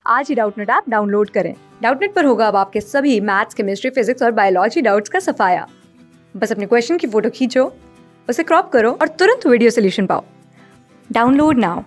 आज ही Doubtnut app download करें। Doubtnut पर होगा अब आपके सभी मैथ्स, केमिस्ट्री, फिजिक्स और बायोलॉजी डाउट्स का सफाया। बस अपने क्वेश्चन की फोटो खींचो, उसे क्रॉप करो और तुरंत वीडियो सोल्यूशन पाओ। Download now.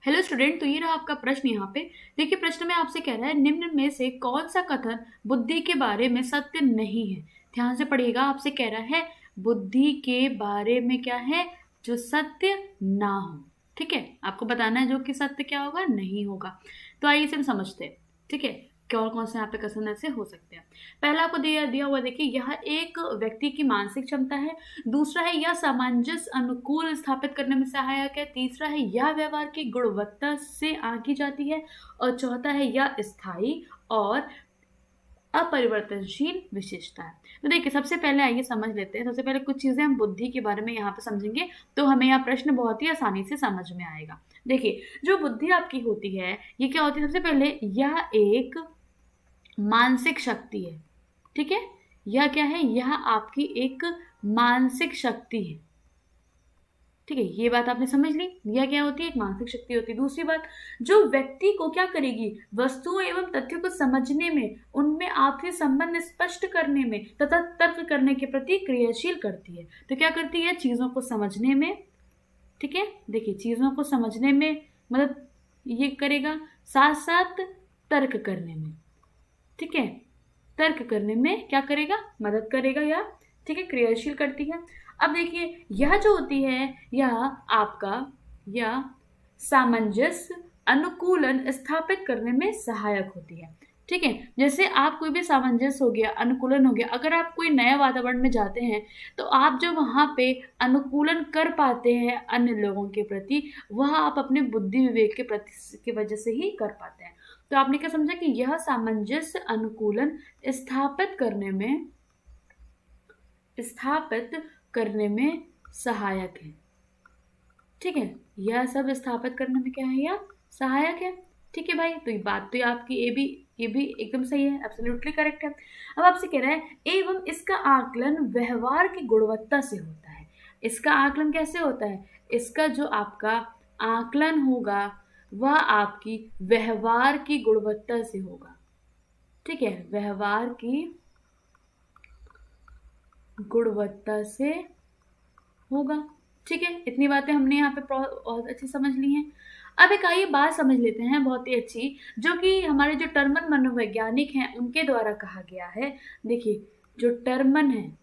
हेलो स्टूडेंट, तो ये रहा आपका प्रश्न। यहाँ पे देखिए, प्रश्न में आपसे कह रहा है निम्न में से कौन सा कथन बुद्धि के बारे में सत्य नहीं है। ध्यान से पढ़िएगा, आपसे कह रहा है बुद्धि के बारे में क्या है जो सत्य ना हो। ठीक है, आपको बताना है जो कि सत्य क्या होगा, नहीं होगा। तो आइए इसे हम समझते हैं। ठीक है, कौन कौन से यहाँ पे कथन ऐसे हो सकते हैं। पहला आपको दिया हुआ देखिए, यह एक व्यक्ति की मानसिक क्षमता है। दूसरा है यह सामंजस्य अनुकूल स्थापित करने में सहायक है। तीसरा है यह व्यवहार की गुणवत्ता से आंकी जाती है। और चौथा है यह स्थायी और अपरिवर्तनशील विशेषता है। तो देखिए, सबसे पहले आइए समझ लेते हैं। सबसे पहले कुछ चीजें हम बुद्धि के बारे में यहाँ पे समझेंगे, तो हमें यह प्रश्न बहुत ही आसानी से समझ में आएगा। देखिए, जो बुद्धि आपकी होती है ये क्या होती है, सबसे पहले यह एक मानसिक शक्ति है। ठीक है, यह क्या है, यह आपकी एक मानसिक शक्ति है। ठीक है, ये बात आपने समझ ली, यह क्या होती है, एक मानसिक शक्ति होती है। दूसरी बात, जो व्यक्ति को क्या करेगी, वस्तुओं एवं तथ्यों को समझने में, उनमें आपसी संबंध स्पष्ट करने में तथा तर्क करने के प्रति क्रियाशील करती है। तो क्या करती है, चीजों को समझने में। ठीक है, देखिए, चीजों को समझने में मतलब ये करेगा, साथ साथ तर्क करने में। ठीक है, तर्क करने में क्या करेगा, मदद करेगा या ठीक है, क्रियाशील करती है। अब देखिए, यह जो होती है यह आपका यह सामंजस्य अनुकूलन स्थापित करने में सहायक होती है। ठीक है, जैसे आप कोई भी सामंजस्य हो गया, अनुकूलन हो गया, अगर आप कोई नए वातावरण में जाते हैं तो आप जो वहां पे अनुकूलन कर पाते हैं अन्य लोगों के प्रति, वह आप अपने बुद्धि विवेक के प्रति की वजह से ही कर पाते हैं। तो आपने क्या समझा कि यह सामंजस्य अनुकूलन स्थापित करने में सहायक है। ठीक है, यह सब स्थापित करने में क्या है, यह सहायक है। ठीक है भाई, तो ये बात तो आपकी ये भी एकदम सही है, एब्सोल्युटली करेक्ट है। अब आपसे कह रहा है एवं इसका आकलन व्यवहार की गुणवत्ता से होता है। इसका आकलन कैसे होता है, इसका जो आपका आकलन होगा वह आपकी व्यवहार की गुणवत्ता से होगा। ठीक है, व्यवहार की गुणवत्ता से होगा। ठीक है, इतनी बातें हमने यहाँ पे बहुत अच्छी समझ ली हैं। अब एक आइए बात समझ लेते हैं बहुत ही अच्छी, जो कि हमारे जो टर्मन मनोवैज्ञानिक हैं उनके द्वारा कहा गया है। देखिए, जो टर्मन है,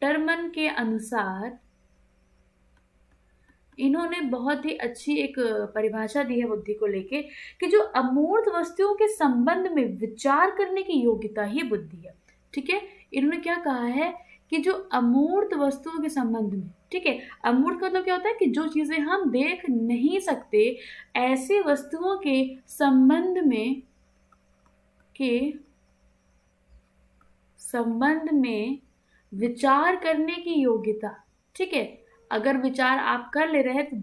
टर्मन के अनुसार इन्होंने बहुत ही अच्छी एक परिभाषा दी है बुद्धि को लेके, कि जो अमूर्त वस्तुओं के संबंध में विचार करने की योग्यता ही बुद्धि है। ठीक है, इन्होंने क्या कहा है कि जो अमूर्त वस्तुओं के संबंध में, ठीक है, अमूर्त मतलब क्या होता है कि जो चीजें हम देख नहीं सकते, ऐसे वस्तुओं के संबंध में विचार करने की योग्यता। ठीक है, अगर विचार आप कर ले रहे हैं तो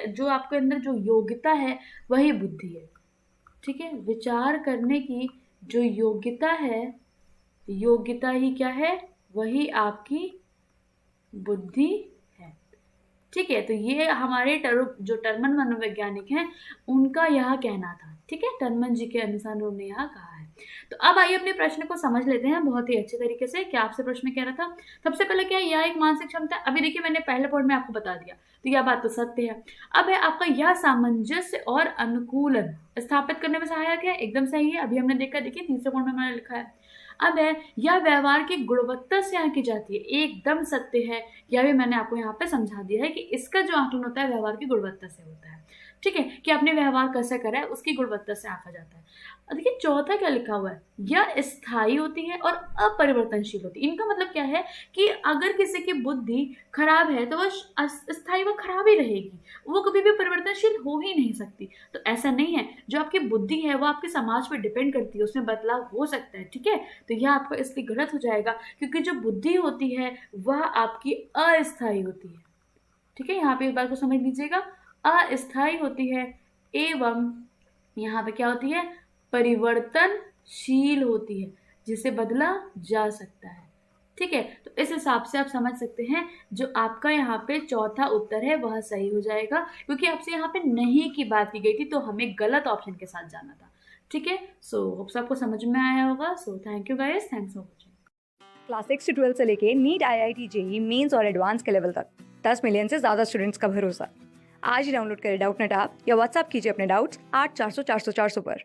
जो आपके अंदर जो योग्यता है वही बुद्धि है। ठीक है, विचार करने की जो योग्यता है, योग्यता ही क्या है, वही आपकी बुद्धि है। ठीक है, तो ये हमारे जो टर्मन मनोवैज्ञानिक हैं उनका यह कहना था। ठीक है, टर्मन जी के अनुसार उन्होंने यह कहा है। तो अब आइए अपने प्रश्न को समझ लेते हैं बहुत ही अच्छे तरीके से। क्या आपसे प्रश्न कह रहा था, सबसे पहले क्या है, यह एक मानसिक क्षमता है। अभी देखिए, मैंने पहले पॉइंट में आपको बता दिया, तो यह बात तो सत्य है। अब है आपका यह सामंजस्य और अनुकूलन स्थापित करने में सहायक है, एकदम सही है, अभी हमने देखा। देखिए, तीसरे पॉइंट में मैंने लिखा है। अब है यह व्यवहार की गुणवत्ता से आंकी जाती है, एकदम सत्य है। यह भी मैंने आपको यहाँ पे समझा दिया है कि इसका जो आकलन होता है व्यवहार की गुणवत्ता से होता है। ठीक है, कि आपने व्यवहार कैसे करा है उसकी गुणवत्ता से आंका जाता है। देखिए, चौथा क्या लिखा हुआ है, यह स्थायी होती है और अपरिवर्तनशील होती है। इनका मतलब क्या है कि अगर किसी की बुद्धि खराब है तो वह स्थायी, वह खराब ही रहेगी, वो कभी भी परिवर्तनशील हो ही नहीं सकती। तो ऐसा नहीं है, जो आपकी बुद्धि है वो आपके समाज पर डिपेंड करती है, उसमें बदलाव हो सकता है। ठीक है, तो यह आपका इसलिए गलत हो जाएगा क्योंकि जो बुद्धि होती है वह आपकी अस्थायी होती है। ठीक है, यहाँ पे इस बात को समझ लीजिएगा, अस्थायी होती है एवं यहाँ पे क्या होती है, परिवर्तनशील होती है, जिसे बदला जा सकता है। ठीक है, तो इस हिसाब से आप समझ सकते हैं जो आपका यहाँ पे चौथा उत्तर है वह सही हो जाएगा, क्योंकि आपसे यहाँ पे नहीं की बात की गई थी, तो हमें गलत ऑप्शन के साथ जाना था। ठीक है, सो होप्स आपको समझ में आया होगा। So thank you guys, thanks for watching. Class 6 से 12 से लेके नीट, IIT, जेई मेंस और एडवांस के लेवल तक 10 मिलियन से ज़्यादा स्टूडेंट्स का भरोसा। आज ही डाउनलोड करें डाउटनेट ऐप या व्हाट्सएप कीजिए अपने डाउट्स 8400 400 400 पर।